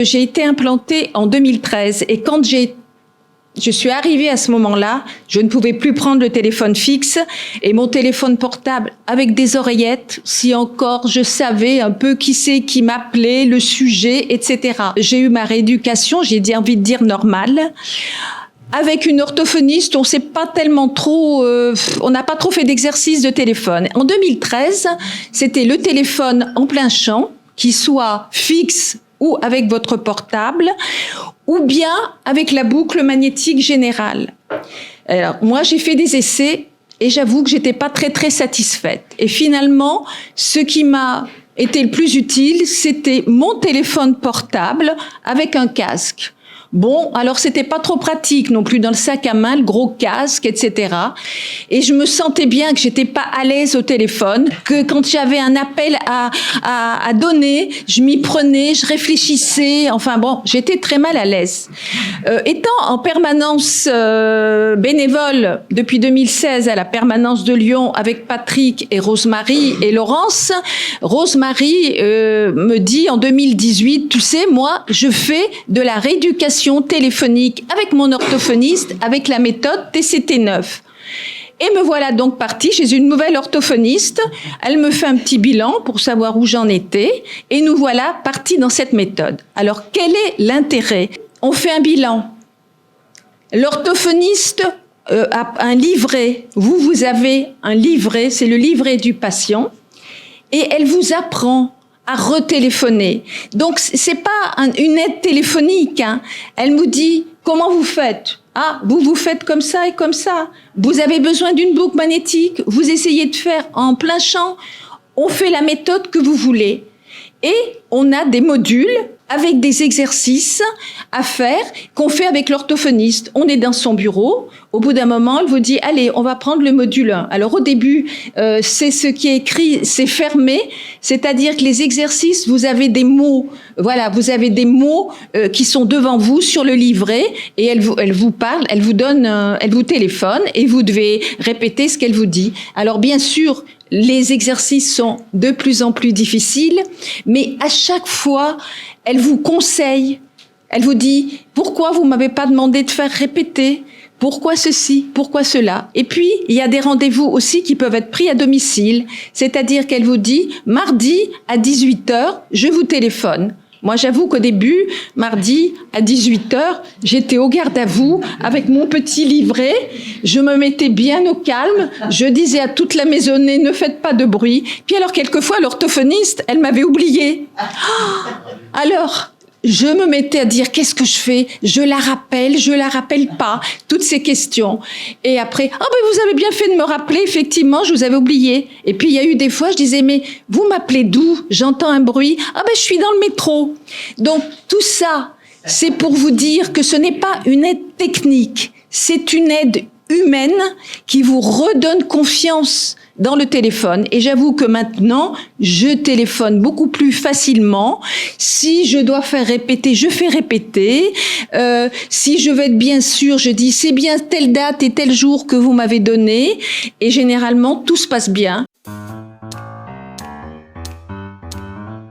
J'ai été implantée en 2013 et quand je suis arrivée à ce moment-là, je ne pouvais plus prendre le téléphone fixe et mon téléphone portable avec des oreillettes, si encore je savais un peu qui c'est qui m'appelait, le sujet, etc. J'ai eu ma rééducation, j'ai envie de dire normale. Avec une orthophoniste, on n'a pas trop fait d'exercice de téléphone. En 2013, c'était le téléphone en plein champ, qui soit fixe ou avec votre portable, ou bien avec la boucle magnétique générale. Alors, moi, j'ai fait des essais et j'avoue que j'étais pas très satisfaite. Et finalement, ce qui m'a été le plus utile, c'était mon téléphone portable avec un casque. Bon, alors c'était pas trop pratique non plus dans le sac à main, le gros casque, etc. Et je me sentais bien que j'étais pas à l'aise au téléphone, que quand j'avais un appel à donner, je m'y prenais, je réfléchissais, enfin bon, j'étais très mal à l'aise. Étant en permanence bénévole depuis 2016 à la permanence de Lyon avec Patrick et Rosemary et Laurence, Rosemary me dit en 2018, tu sais, moi, je fais de la rééducation téléphonique avec mon orthophoniste, avec la méthode TCT9. Et me voilà donc partie chez une nouvelle orthophoniste. Elle me fait un petit bilan pour savoir où j'en étais. Et nous voilà partis dans cette méthode. Alors, quel est l'intérêt ? On fait un bilan. L'orthophoniste a un livret. Vous avez un livret, c'est le livret du patient. Et elle vous apprend à retéléphoner. Donc, c'est pas une aide téléphonique, hein. Elle nous dit, comment vous faites? Ah, vous faites comme ça et comme ça. Vous avez besoin d'une boucle magnétique. Vous essayez de faire en plein champ. On fait la méthode que vous voulez. Et on a des modules avec des exercices à faire qu'on fait avec l'orthophoniste. On est dans son bureau. Au bout d'un moment, elle vous dit, allez, on va prendre le module 1. Alors au début, c'est ce qui est écrit, c'est fermé. C'est-à-dire que les exercices, vous avez des mots. Voilà, vous avez des mots qui sont devant vous sur le livret et elle vous parle, elle vous donne, elle vous téléphone et vous devez répéter ce qu'elle vous dit. Alors bien sûr, les exercices sont de plus en plus difficiles, mais à chaque fois, elle vous conseille, elle vous dit « Pourquoi vous m'avez pas demandé de faire répéter ? Pourquoi ceci ? Pourquoi cela ?» Et puis, il y a des rendez-vous aussi qui peuvent être pris à domicile, c'est-à-dire qu'elle vous dit « Mardi à 18h, je vous téléphone ». Moi, j'avoue qu'au début, mardi à 18h, j'étais au garde à vous avec mon petit livret. Je me mettais bien au calme. Je disais à toute la maisonnée, ne faites pas de bruit. Puis alors, quelquefois, l'orthophoniste, elle m'avait oublié. Alors, je me mettais à dire, qu'est-ce que je fais ? Je la rappelle pas, toutes ces questions. Et après, vous avez bien fait de me rappeler, effectivement, je vous avais oublié. Et puis, il y a eu des fois, je disais, mais vous m'appelez d'où ? J'entends un bruit. Je suis dans le métro. Donc, tout ça, c'est pour vous dire que ce n'est pas une aide technique, c'est une aide humaine qui vous redonne confiance dans le téléphone. Et j'avoue que maintenant, je téléphone beaucoup plus facilement. Si je dois faire répéter, je fais répéter. Si je veux être bien sûr, je dis c'est bien telle date et tel jour que vous m'avez donné. Et généralement, tout se passe bien.